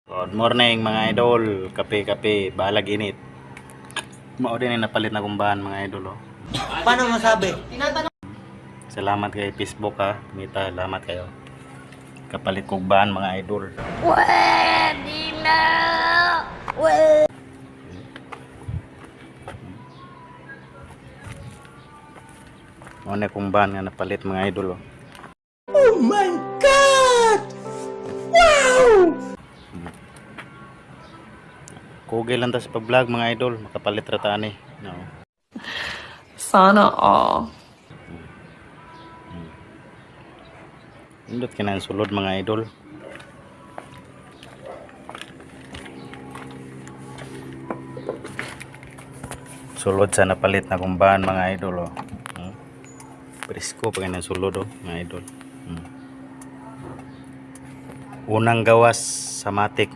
Good morning mga idol. Kape, balag init. Mao din yung napalit na kumbahan mga idol. Oh. Paano masabi? Salamat kay Facebook ha. Mita, salamat kayo. Kapalit kumbahan mga idol. Pwede na! Mao na kumbahan nga napalit mga idol. Oh. Oh my God! Wow! Kugay lang ta sa pag-vlog mga idol. Makapalit rata ni. No. Sana all. Indot ka na sulod mga idol. Sulod sa napalit na kumbahan mga idol. Oh. Presko pa ganyan sulod oh, mga idol. Unang gawas sa matik